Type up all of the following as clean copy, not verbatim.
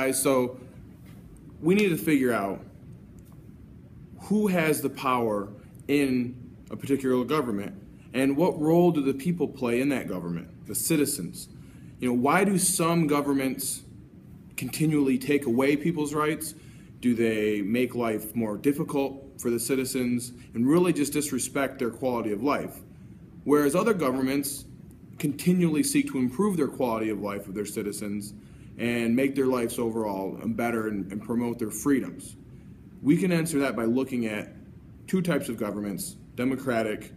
guys, so we need to figure out who has the power in a particular government and what role do the people play in that government, the citizens. Why do some governments continually take away people's rights? Do they make life more difficult for the citizens and really just disrespect their quality of life? Whereas other governments continually seek to improve their quality of life of their citizens and make their lives overall better and promote their freedoms. We can answer that by looking at two types of governments, democratic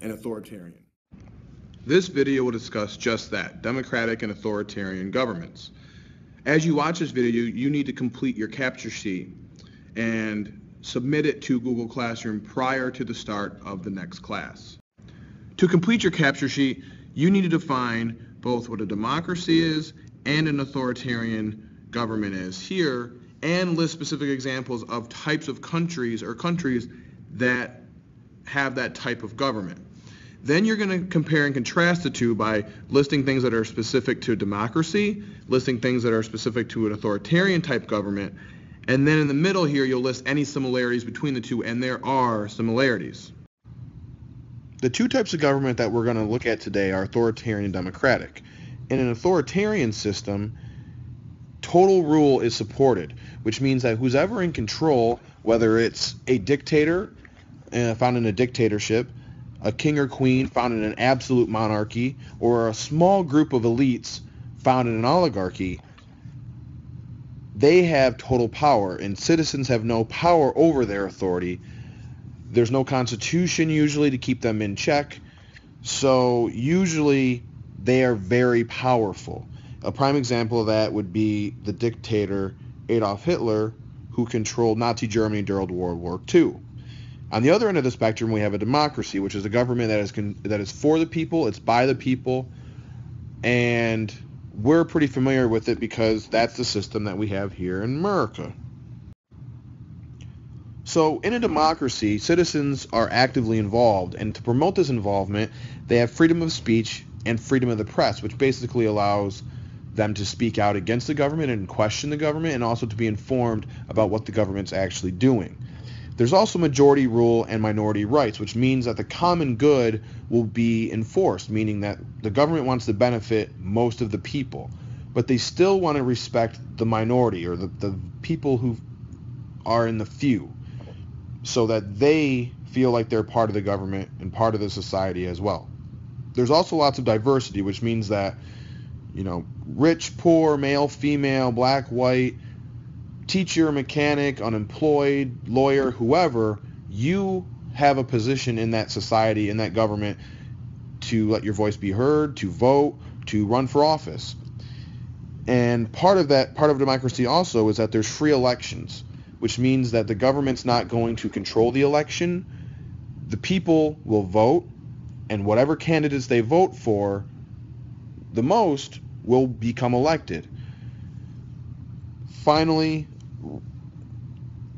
and authoritarian. This video will discuss just that, democratic and authoritarian governments. As you watch this video, you need to complete your capture sheet and submit it to Google Classroom prior to the start of the next class. To complete your capture sheet, you need to define both what a democracy is and an authoritarian government is here, and list specific examples of types of countries or countries that have that type of government. Then you're going to compare and contrast the two by listing things that are specific to democracy, listing things that are specific to an authoritarian type government, and then in the middle here you'll list any similarities between the two, and there are similarities. The two types of government that we're going to look at today are authoritarian and democratic. In an authoritarian system, total rule is supported, which means that who's ever in control, whether it's a dictator found in a dictatorship, a king or queen found in an absolute monarchy, or a small group of elites found in an oligarchy, they have total power, and citizens have no power over their authority. There's no constitution usually to keep them in check, so usually they are very powerful. A prime example of that would be the dictator Adolf Hitler, who controlled Nazi Germany during World War II. On the other end of the spectrum, we have a democracy, which is a government that is for the people, it's by the people, and we're pretty familiar with it because that's the system that we have here in America. So in a democracy, citizens are actively involved, and to promote this involvement, they have freedom of speech and freedom of the press, which basically allows them to speak out against the government and question the government, and also to be informed about what the government's actually doing. There's also majority rule and minority rights, which means that the common good will be enforced, meaning that the government wants to benefit most of the people, but they still want to respect the minority, or the people who are in the few, so that they feel like they're part of the government and part of the society as well. There's also lots of diversity, which means that, rich, poor, male, female, black, white, teacher, mechanic, unemployed, lawyer, whoever, you have a position in that society, in that government, to let your voice be heard, to vote, to run for office. And part of democracy also is that there's free elections, which means that the government's not going to control the election. The people will vote, and whatever candidates they vote for the most will become elected. Finally,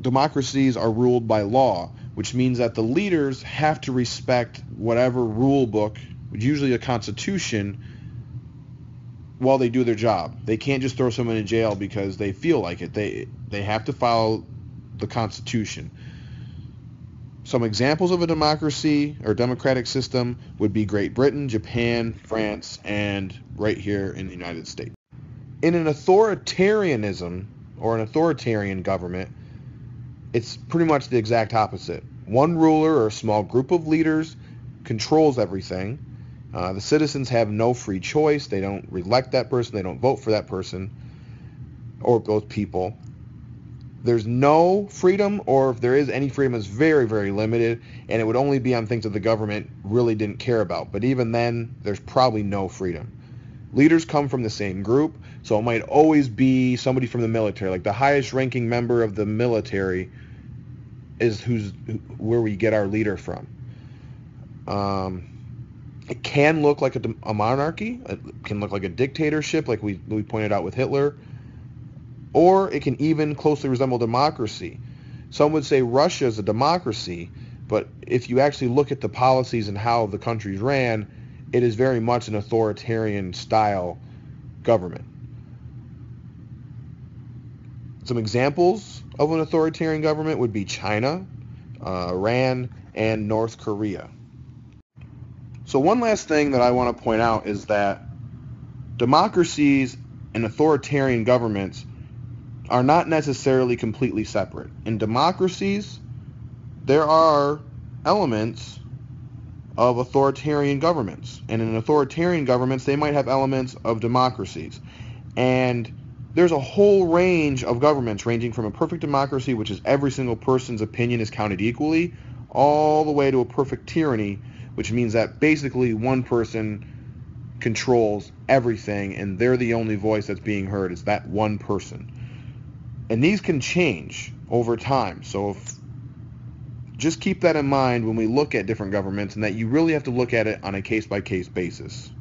democracies are ruled by law, which means that the leaders have to respect whatever rule book, usually a constitution, while they do their job. They can't just throw someone in jail because they feel like it. They have to follow the Constitution. Some examples of a democracy or democratic system would be Great Britain, Japan, France, and right here in the United States. In an authoritarianism or an authoritarian government, it's pretty much the exact opposite. One ruler or a small group of leaders controls everything. The citizens have no free choice. They don't elect that person. They don't vote for that person or those people. There's no freedom, or if there is any freedom, it's very, very limited, and it would only be on things that the government really didn't care about. But even then, there's probably no freedom. Leaders come from the same group, so it might always be somebody from the military. Like the highest ranking member of the military is where we get our leader from. It can look like a monarchy. It can look like a dictatorship, like we pointed out with Hitler. Or it can even closely resemble democracy. Some would say Russia is a democracy, but if you actually look at the policies and how the country's ran, it is very much an authoritarian style government. Some examples of an authoritarian government would be China, Iran, and North Korea. So one last thing that I want to point out is that democracies and authoritarian governments are not necessarily completely separate. In democracies, there are elements of authoritarian governments, and in authoritarian governments, they might have elements of democracies. And there's a whole range of governments, ranging from a perfect democracy, which is every single person's opinion is counted equally, all the way to a perfect tyranny, which means that basically one person controls everything and they're the only voice that's being heard. It's that one person. And these can change over time. So just keep that in mind when we look at different governments, and that you really have to look at it on a case-by-case basis.